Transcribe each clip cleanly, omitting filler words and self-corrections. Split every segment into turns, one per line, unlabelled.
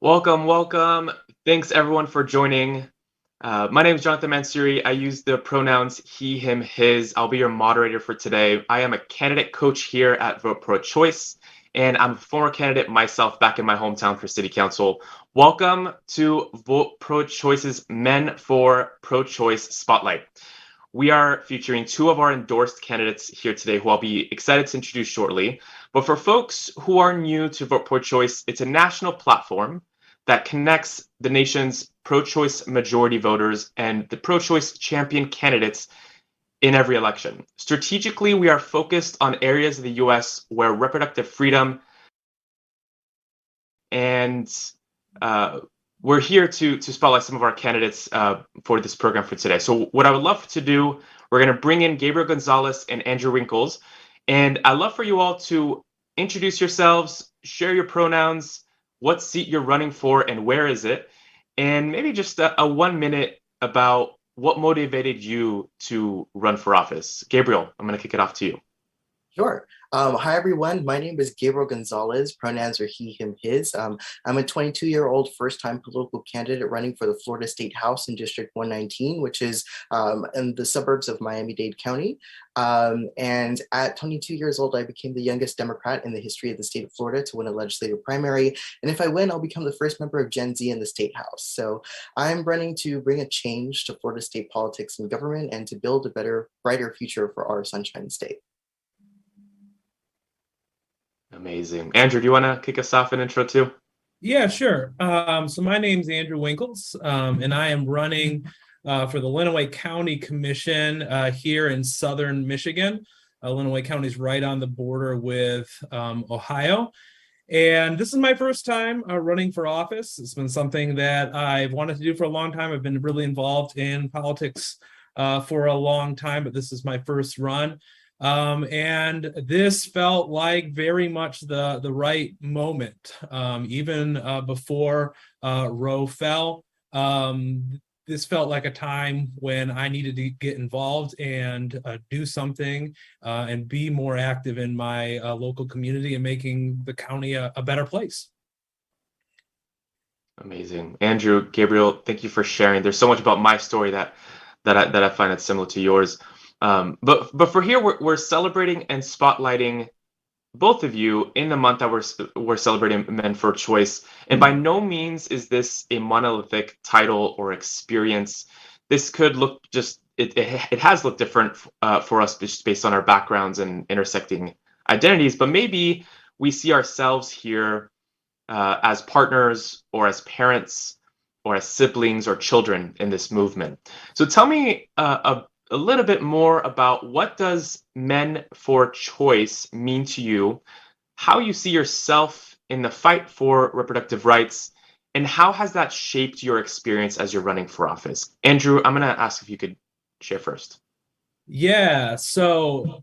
Welcome, welcome. Thanks everyone for joining. My name is Jonathan Mansuri. I use the pronouns he, him, his. I'll be your moderator for today. I am a candidate coach here at Vote Pro Choice, and I'm a former candidate myself back in my hometown for City Council. Welcome to Vote Pro Choice's Men for Pro Choice Spotlight. We are featuring two of our endorsed candidates here today who I'll be excited to introduce shortly. But for folks who are new to Vote Pro Choice, it's a national platform that connects the nation's pro-choice majority voters and the pro-choice champion candidates in every election. Strategically, we are focused on areas of the U.S. where reproductive freedom and we're here to spotlight some of our candidates for this program for today. So what I would love to do, we're going to bring in Gabriel Gonzalez and Andrew Winkles, and I'd love for you all to introduce yourselves, share your pronouns, what seat you're running for, and where is it, and maybe just a 1 minute about what motivated you to run for office. Gabriel, I'm going to kick it off to you.
Sure. Hi, everyone. My name is Gabriel Gonzalez. Pronouns are he, him, his. I'm a 22-year-old first-time political candidate running for the Florida State House in District 119, which is in the suburbs of Miami-Dade County. And at 22 years old, I became the youngest Democrat in the history of the state of Florida to win a legislative primary. And if I win, I'll become the first member of Gen Z in the State House. So I'm running to bring a change to Florida state politics and government and to build a better, brighter future for our Sunshine State.
Amazing. Andrew, do you want to kick us off an intro too?
Yeah, sure. So my name's Andrew Winkles, and I am running for the Lenawee County Commission here in southern Michigan. Lenawee County is right on the border with Ohio. And this is my first time running for office. It's been something that I've wanted to do for a long time. I've been really involved in politics for a long time, but this is my first run. And this felt like very much the right moment. Even before Roe fell, this felt like a time when I needed to get involved and do something and be more active in my local community and making the county a better place.
Amazing. Andrew, Gabriel, thank you for sharing. There's so much about my story that I find that's similar to yours. But for here, we're celebrating and spotlighting both of you in the month that we're celebrating Men for Choice. And by no means is this a monolithic title or experience. This could look it has looked different for us just based on our backgrounds and intersecting identities. But maybe we see ourselves here as partners or as parents or as siblings or children in this movement. So tell me a little bit more about what does Men for Choice mean to you, how you see yourself in the fight for reproductive rights, and how has that shaped your experience as you're running for office? Andrew, I'm going to ask if you could share first.
Yeah, so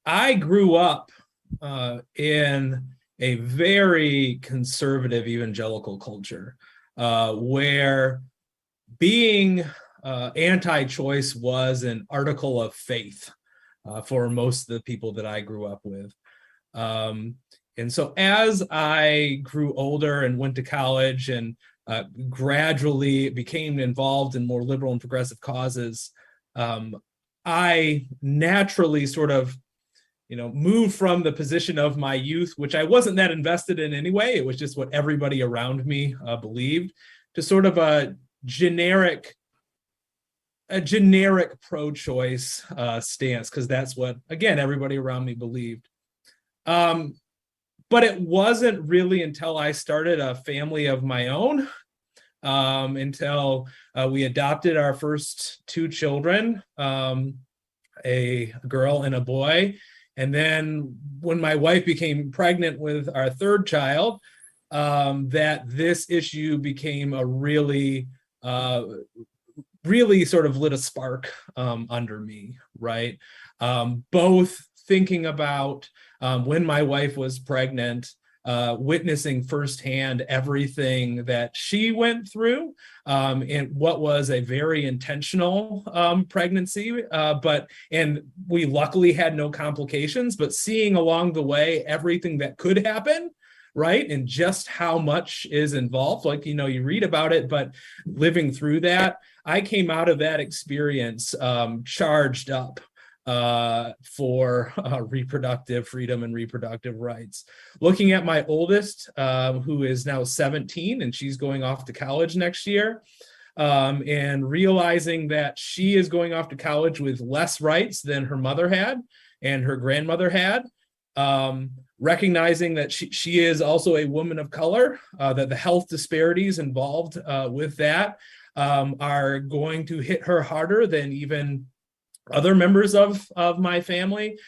I grew up in a very conservative evangelical culture where being anti-choice was an article of faith for most of the people that I grew up with. And so as I grew older and went to college and gradually became involved in more liberal and progressive causes, I naturally sort of moved from the position of my youth, which I wasn't that invested in anyway, it was just what everybody around me believed, to sort of a generic pro-choice stance, because that's what, again, everybody around me believed. But it wasn't really until I started a family of my own, until we adopted our first two children, a girl and a boy. And then when my wife became pregnant with our third child, that this issue became a really sort of lit a spark under me, right? Both thinking about when my wife was pregnant, witnessing firsthand everything that she went through, and what was a very intentional pregnancy, and we luckily had no complications, but seeing along the way everything that could happen, right? And just how much is involved. Like, you know, you read about it, but living through that, I came out of that experience charged up for reproductive freedom and reproductive rights. Looking at my oldest, who is now 17, and she's going off to college next year, and realizing that she is going off to college with less rights than her mother had and her grandmother had, recognizing that she is also a woman of color, that the health disparities involved with that are going to hit her harder than even other members of my family.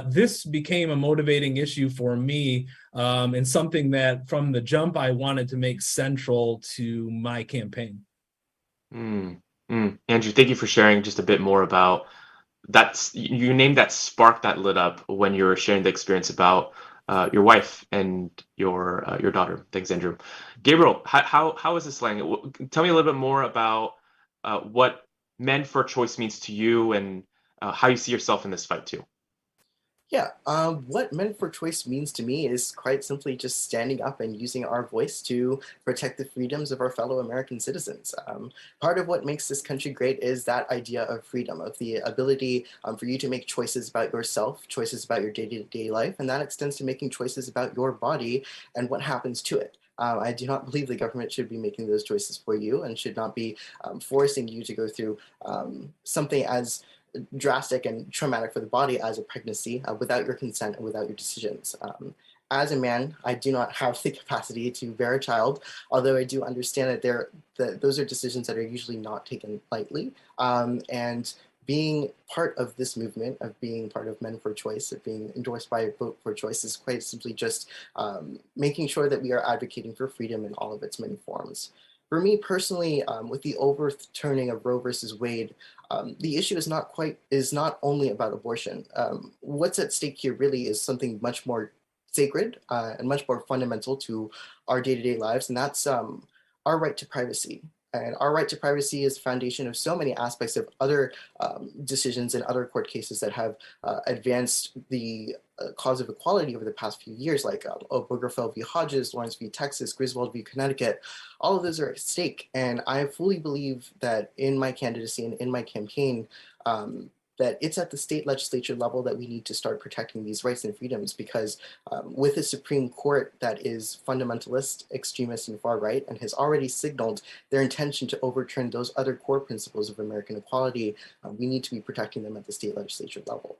This became a motivating issue for me, and something that from the jump I wanted to make central to my campaign.
Andrew, thank you for sharing just a bit more about that. You named that spark that lit up when you were sharing the experience about your wife and your daughter. Thanks, Andrew. Gabriel, how is this landing? Tell me a little bit more about what Men for Choice means to you, and how you see yourself in this fight too.
Yeah, what Men for Choice means to me is quite simply just standing up and using our voice to protect the freedoms of our fellow American citizens. Part of what makes this country great is that idea of freedom, of the ability for you to make choices about yourself, choices about your day-to-day life, and that extends to making choices about your body and what happens to it. I do not believe the government should be making those choices for you and should not be forcing you to go through something as drastic and traumatic for the body as a pregnancy without your consent and without your decisions. As a man, I do not have the capacity to bear a child, although I do understand that those are decisions that are usually not taken lightly. And being part of this movement, of being part of Men for Choice, of being endorsed by Vote for Choice, is quite simply just making sure that we are advocating for freedom in all of its many forms. For me personally, with the overturning of Roe versus Wade, the issue is not only about abortion. What's at stake here really is something much more sacred and much more fundamental to our day-to-day lives, and that's our right to privacy. And our right to privacy is the foundation of so many aspects of other decisions and other court cases that have advanced the cause of equality over the past few years, like Obergefell v. Hodges, Lawrence v. Texas, Griswold v. Connecticut. All of those are at stake. And I fully believe that in my candidacy and in my campaign, that it's at the state legislature level that we need to start protecting these rights and freedoms, because with a Supreme Court that is fundamentalist, extremist, and far right, and has already signaled their intention to overturn those other core principles of American equality, we need to be protecting them at the state legislature level.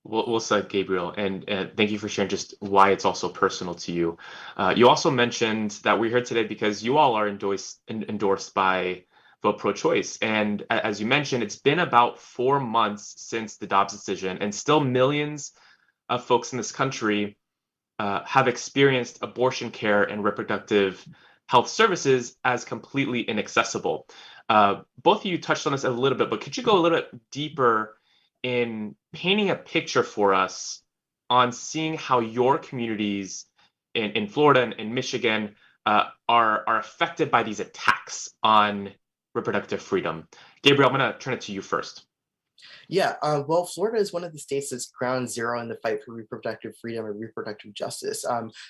Well said, Gabriel, and thank you for sharing just why it's also personal to you. You also mentioned that we're here today because you all are endorsed by Vote Pro-Choice, and as you mentioned, it's been about 4 months since the Dobbs decision, and still millions of folks in this country have experienced abortion care and reproductive health services as completely inaccessible. Both of you touched on this a little bit, but could you go a little bit deeper in painting a picture for us on seeing how your communities in Florida and in Michigan are affected by these attacks on reproductive freedom? Gabriel, I'm going to turn it to you first.
Yeah, well, Florida is one of the states that's ground zero in the fight for reproductive freedom and reproductive justice.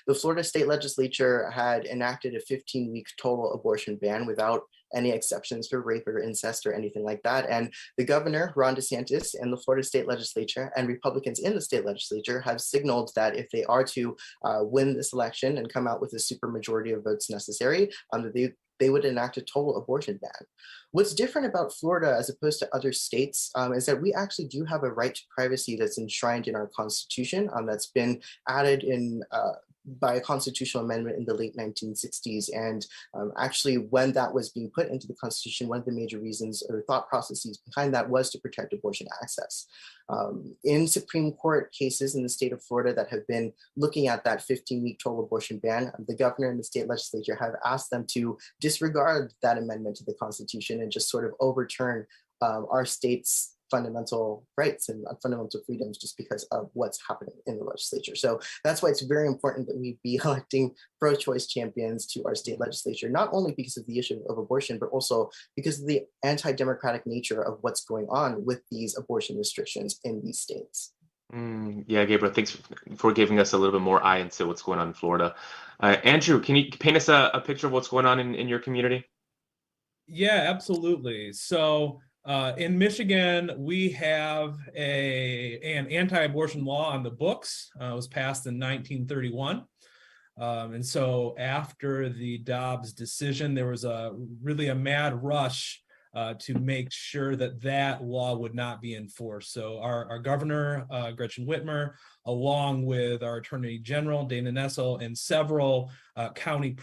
The Florida state legislature had enacted a 15-week total abortion ban without any exceptions for rape or incest or anything like that. And the governor, Ron DeSantis, and the Florida state legislature and Republicans in the state legislature have signaled that if they are to win this election and come out with a supermajority of votes necessary, that they would enact a total abortion ban. What's different about Florida as opposed to other states is that we actually do have a right to privacy that's enshrined in our Constitution, that's been added in by a constitutional amendment in the late 1960s. And actually, when that was being put into the Constitution, one of the major reasons or thought processes behind that was to protect abortion access. In Supreme Court cases in the state of Florida that have been looking at that 15-week total abortion ban, the governor and the state legislature have asked them to disregard that amendment to the Constitution and just sort of overturn our state's fundamental rights and fundamental freedoms just because of what's happening in the legislature. So that's why it's very important that we be electing pro-choice champions to our state legislature, not only because of the issue of abortion, but also because of the anti-democratic nature of what's going on with these abortion restrictions in these states.
Yeah, Gabriel, thanks for giving us a little bit more eye into what's going on in Florida. Andrew, can you paint us a picture of what's going on in your community?
Yeah, absolutely. So in Michigan, we have an anti-abortion law on the books. It was passed in 1931. And so after the Dobbs decision, there was really a mad rush to make sure that that law would not be enforced. So our governor, Gretchen Whitmer, along with our attorney general, Dana Nessel, and several county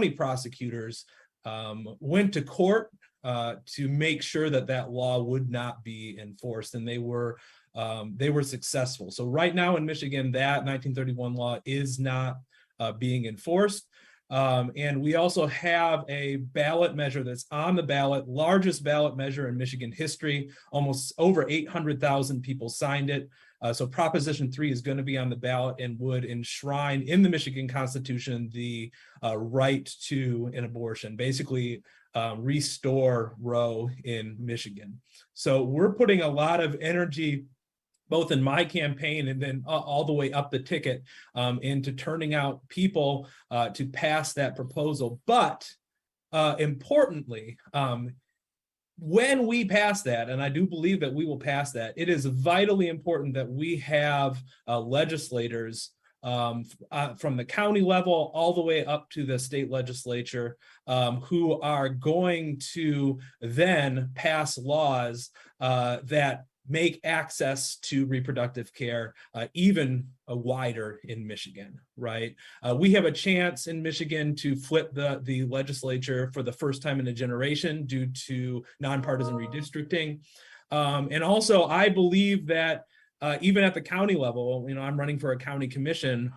prosecutors went to court to make sure that that law would not be enforced, and they were successful. So right now in Michigan, that 1931 law is not being enforced. And we also have a ballot measure that's on the ballot, largest ballot measure in Michigan history. Almost over 800,000 people signed it. So Proposition 3 is going to be on the ballot and would enshrine in the Michigan Constitution the right to an abortion, basically restore Roe in Michigan. So we're putting a lot of energy both in my campaign and then all the way up the ticket into turning out people to pass that proposal. But importantly, when we pass that, and I do believe that we will pass that, it is vitally important that we have legislators from the county level all the way up to the state legislature who are going to then pass laws that make access to reproductive care even wider in Michigan, right? We have a chance in Michigan to flip the legislature for the first time in a generation due to nonpartisan redistricting. And also, I believe that even at the county level, I'm running for a county commission,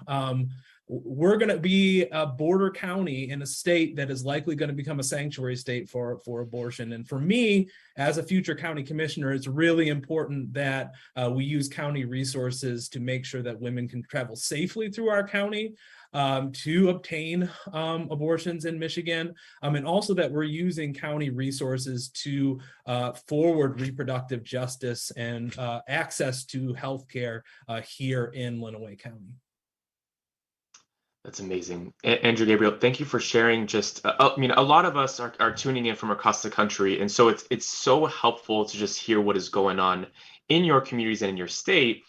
we're going to be a border county in a state that is likely going to become a sanctuary state for abortion. And for me, as a future county commissioner, it's really important that we use county resources to make sure that women can travel safely through our county to obtain abortions in Michigan, and also that we're using county resources to forward reproductive justice and access to healthcare here in Lenawee County.
That's amazing. Andrew, Gabriel, thank you for sharing. A lot of us are tuning in from across the country, and so it's so helpful to just hear what is going on in your communities and in your state.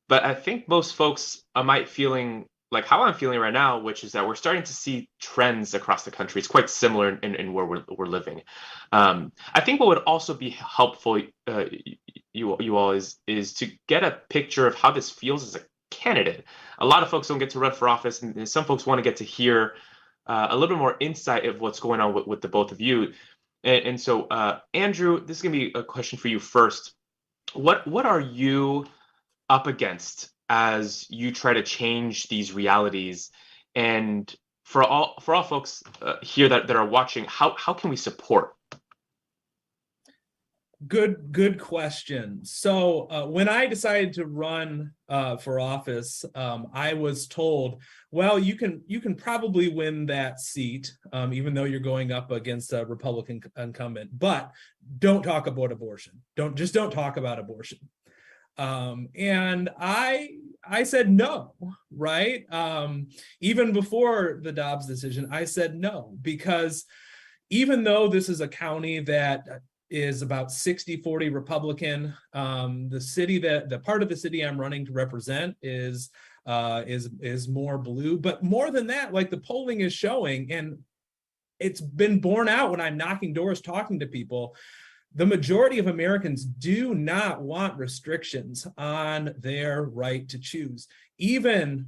But I think most folks might feeling like how I'm feeling right now, which is that we're starting to see trends across the country. It's quite similar in where we're living. I think what would also be helpful, you all, is to get a picture of how this feels as a candidate. A lot of folks don't get to run for office, and some folks want to get to hear a little bit more insight of what's going on with the both of you. And so, Andrew, this is going to be a question for you first. What are you up against as you try to change these realities? And for all folks here that are watching, how can we support?
Good question. So when I decided to run for office, I was told, well, you can probably win that seat, even though you're going up against a Republican incumbent, but don't talk about abortion. Don't talk about abortion. And I said no, right? Even before the Dobbs decision, I said no, because even though this is a county that is about 60-40 Republican, the part of the city I'm running to represent is more blue. But more than that, like the polling is showing, and it's been borne out when I'm knocking doors, talking to people, the majority of Americans do not want restrictions on their right to choose. Even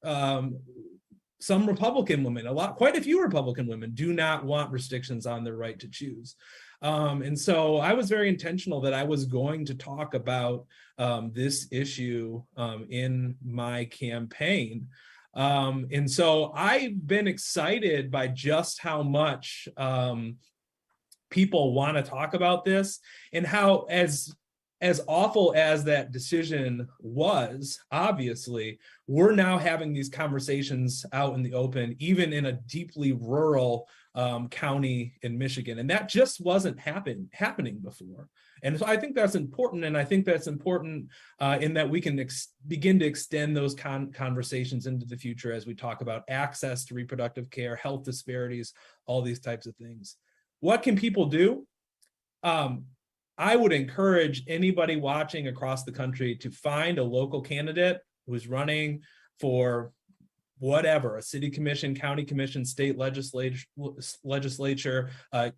some Republican women, quite a few Republican women do not want restrictions on their right to choose. And so I was very intentional that I was going to talk about this issue in my campaign. And so I've been excited by just how much people want to talk about this, and how, as as awful as that decision was, obviously, we're now having these conversations out in the open, even in a deeply rural county in Michigan. And that just wasn't happening before. And so I think that's important. And I think that's important in that we can begin to extend those conversations into the future as we talk about access to reproductive care, health disparities, all these types of things. What can people do? I would encourage anybody watching across the country to find a local candidate who's running for whatever, a city commission, county commission, state legislature,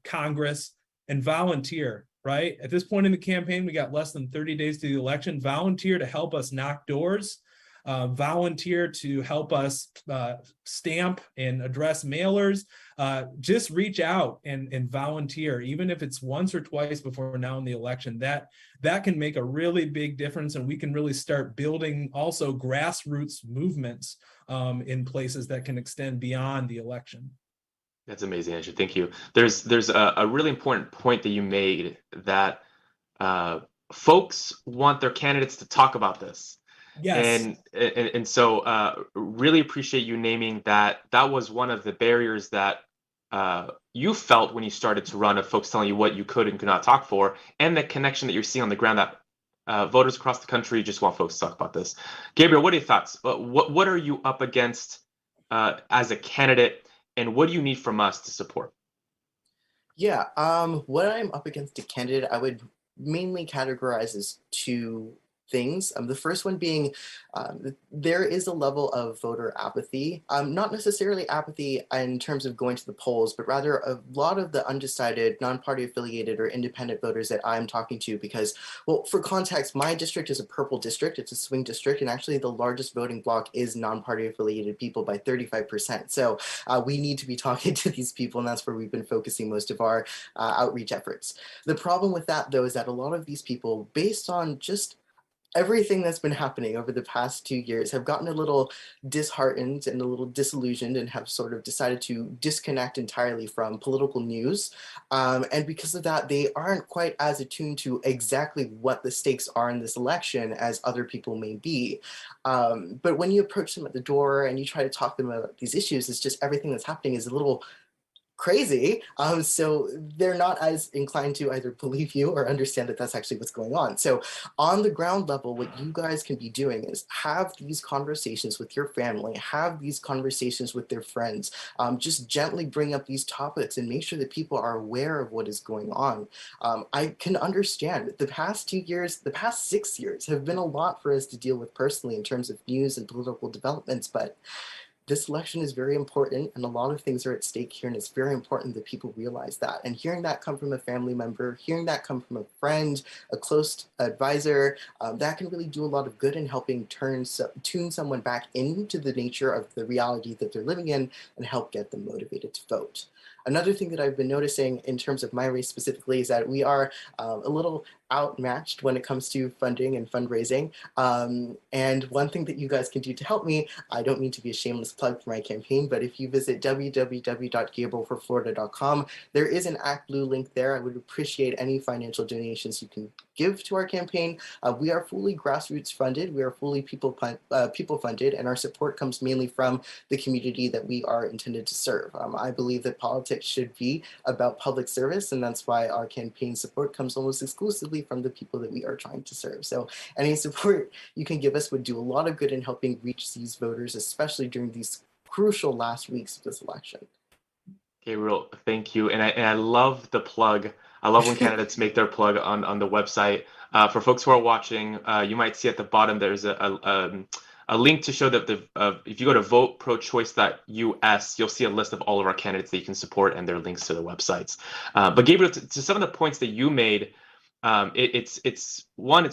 Congress, and volunteer, right? At this point in the campaign, we got less than 30 days to the election. Volunteer to help us knock doors. Volunteer to help us stamp and address mailers. Just reach out and volunteer, even if it's once or twice before now in the election. That can make a really big difference, and we can really start building also grassroots movements in places that can extend beyond the election.
That's amazing, Andrew. Thank you. There's a really important point that you made, that folks want their candidates to talk about this.
Yes.
And so really appreciate you naming that. That was one of the barriers that you felt when you started to run, of folks telling you what you could and could not talk for, and the connection that you're seeing on the ground, that voters across the country just want folks to talk about this. Gabriel, what are your thoughts? What are you up against as a candidate, and what do you need from us to support?
Yeah, what I'm up against a candidate, I would mainly categorize as two things. The first one being there is a level of voter apathy, not necessarily apathy in terms of going to the polls, but rather a lot of the undecided, non-party affiliated or independent voters that I'm talking to, because, well, for context, my district is a purple district, it's a swing district, and actually the largest voting bloc is non-party affiliated people by 35%. So we need to be talking to these people, and that's where we've been focusing most of our outreach efforts. The problem with that, though, is that a lot of these people, based on just everything that's been happening over the past 2 years, have gotten a little disheartened and a little disillusioned, and have sort of decided to disconnect entirely from political news. And because of that, they aren't quite as attuned to exactly what the stakes are in this election as other people may be. But when you approach them at the door and you try to talk to them about these issues, it's just everything that's happening is a little crazy. So they're not as inclined to either believe you or understand that that's actually what's going on. So on the ground level, what you guys can be doing is have these conversations with your family, have these conversations with their friends, just gently bring up these topics and make sure that people are aware of what is going on. I can understand the past 2 years, the past 6 years have been a lot for us to deal with personally in terms of news and political developments, but this election is very important, and a lot of things are at stake here, and it's very important that people realize that. And hearing that come from a family member, hearing that come from a friend, a close advisor, that can really do a lot of good in helping tune someone back into the nature of the reality that they're living in and help get them motivated to vote. Another thing that I've been noticing in terms of my race specifically is that we are a little outmatched when it comes to funding and fundraising. And one thing that you guys can do to help me, I don't mean to be a shameless plug for my campaign, but if you visit www.gabrielforflorida.com, there is an Act Blue link there. I would appreciate any financial donations you can give to our campaign. We are fully grassroots funded. We are fully people funded, and our support comes mainly from the community that we are intended to serve. I believe that politics should be about public service, and that's why our campaign support comes almost exclusively from the people that we are trying to serve. So any support you can give us would do a lot of good in helping reach these voters, especially during these crucial last weeks of this election.
Gabriel, thank you. And I love the plug. I love when candidates make their plug on the website. For folks who are watching, you might see at the bottom there's a link to show that if you go to voteprochoice.us, you'll see a list of all of our candidates that you can support and their links to the websites. But Gabriel, to some of the points that you made, it's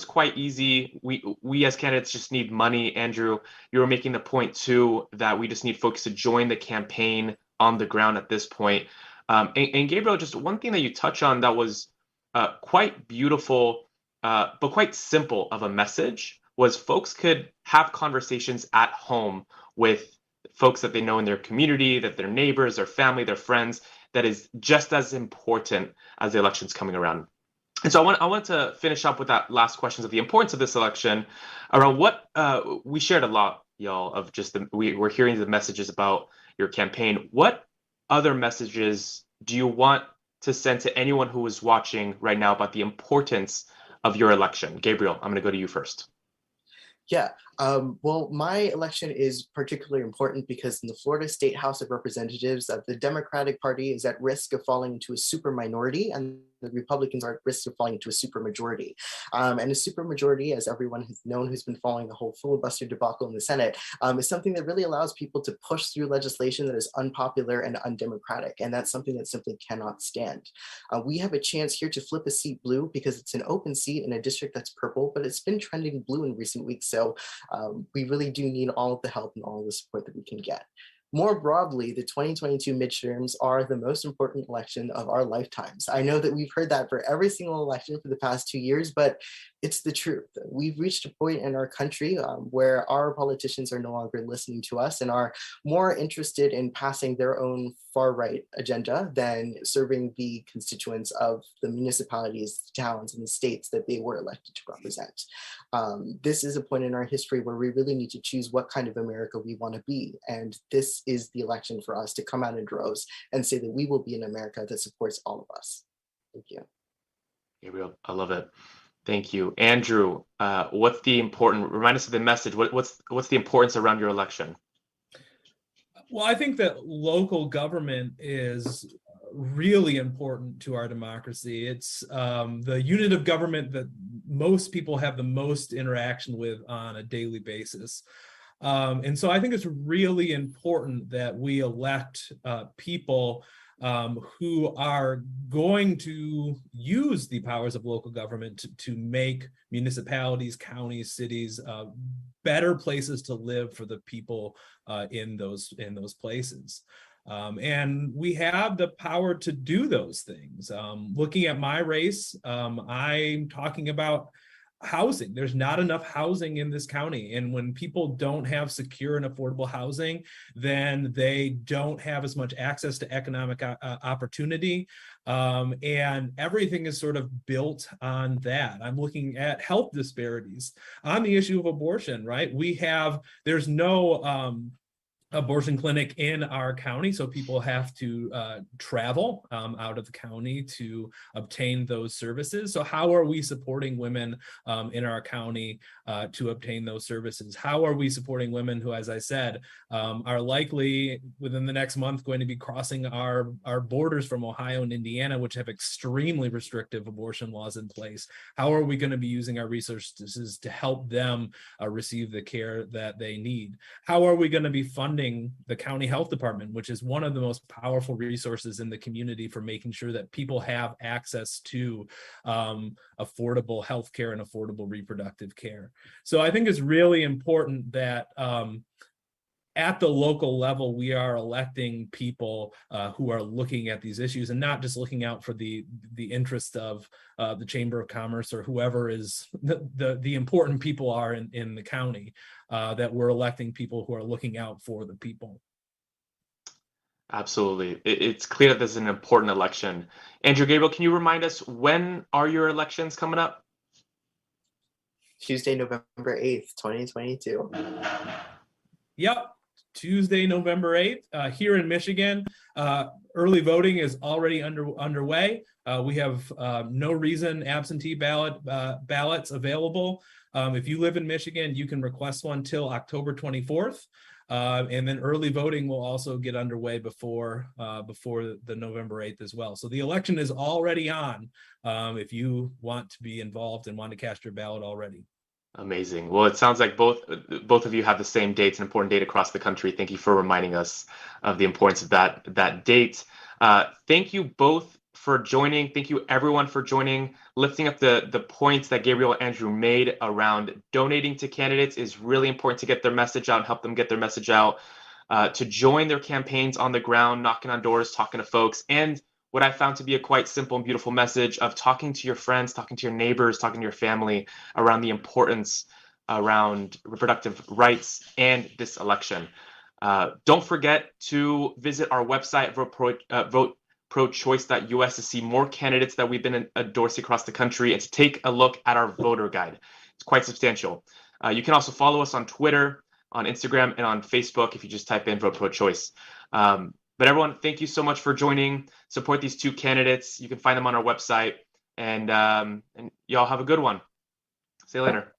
quite easy. We as candidates just need money. Andrew, you were making the point too that we just need folks to join the campaign on the ground at this point. And Gabriel, just one thing that you touch on that was quite beautiful, but quite simple of a message, was folks could have conversations at home with folks that they know in their community, that their neighbors, their family, their friends. That is just as important as the elections coming around. And so I want to finish up with that last questions of the importance of this election around what we shared a lot, y'all, of just we're hearing the messages about your campaign. What other messages do you want to send to anyone who is watching right now about the importance of your election? Gabriel, I'm going to go to you first.
Yeah, well, my election is particularly important because in the Florida State House of Representatives, the Democratic Party is at risk of falling into a super minority, and the Republicans are at risk of falling into a super majority. And a super majority, as everyone has known who's been following the whole filibuster debacle in the Senate, is something that really allows people to push through legislation that is unpopular and undemocratic, and that's something that simply cannot stand. We have a chance here to flip a seat blue because it's an open seat in a district that's purple, but it's been trending blue in recent weeks, so we really do need all of the help and all of the support that we can get. More broadly, the 2022 midterms are the most important election of our lifetimes. I know that we've heard that for every single election for the past 2 years, but it's the truth. We've reached a point in our country where our politicians are no longer listening to us and are more interested in passing their own far-right agenda than serving the constituents of the municipalities, towns, and the states that they were elected to represent. This is a point in our history where we really need to choose what kind of America we want to be. And this is the election for us to come out in droves and say that we will be an America that supports all of us. Thank you.
Gabriel, I love it. Thank you. Andrew, what's the important, remind us of the message. What's the importance around your election?
Well, I think that local government is really important to our democracy. It's the unit of government that most people have the most interaction with on a daily basis. And so I think it's really important that we elect people who are going to use the powers of local government to make municipalities, counties, cities better places to live for the people in those places. And we have the power to do those things. Looking at my race, I'm talking about housing. There's not enough housing in this county. And when people don't have secure and affordable housing, then they don't have as much access to economic opportunity. And everything is sort of built on that. I'm looking at health disparities on the issue of abortion, right? There's no abortion clinic in our county, so people have to travel out of the county to obtain those services. So how are we supporting women in our county to obtain those services? How are we supporting women who, as I said, are likely within the next month going to be crossing our borders from Ohio and Indiana, which have extremely restrictive abortion laws in place? How are we going to be using our resources to help them receive the care that they need? How are we going to be funding the county health department, which is one of the most powerful resources in the community for making sure that people have access to affordable health care and affordable reproductive care? So I think it's really important that at the local level, we are electing people who are looking at these issues and not just looking out for the interest of the Chamber of Commerce or whoever is the important people are in the county, that we're electing people who are looking out for the people.
Absolutely. It's clear that this is an important election. Andrew, Gabriel, can you remind us, when are your elections coming up?
Tuesday, November 8th, 2022.
Yep. Tuesday, November 8th, here in Michigan. Early voting is already underway. We have no reason absentee ballots available. If you live in Michigan, you can request one till October 24th. And then early voting will also get underway before the November 8th as well. So the election is already on if you want to be involved and want to cast your ballot already.
Amazing. Well, it sounds like both of you have the same date. It's an important date across the country. Thank you for reminding us of the importance of that date. Thank you both for joining. Thank you everyone for joining. Lifting up the points that Gabriel and Andrew made around donating to candidates is really important to get their message out and help them get their message out. To join their campaigns on the ground, knocking on doors, talking to folks, and what I found to be a quite simple and beautiful message of talking to your friends, talking to your neighbors, talking to your family around the importance around reproductive rights and this election. Don't forget to visit our website, pro-choice.us to see more candidates that we've been endorsing across the country and to take a look at our voter guide. It's quite substantial. You can also follow us on Twitter, on Instagram, and on Facebook if you just type in Vote Pro Choice. But everyone, thank you so much for joining. Support these 2 candidates. You can find them on our website. And y'all have a good one. See you later.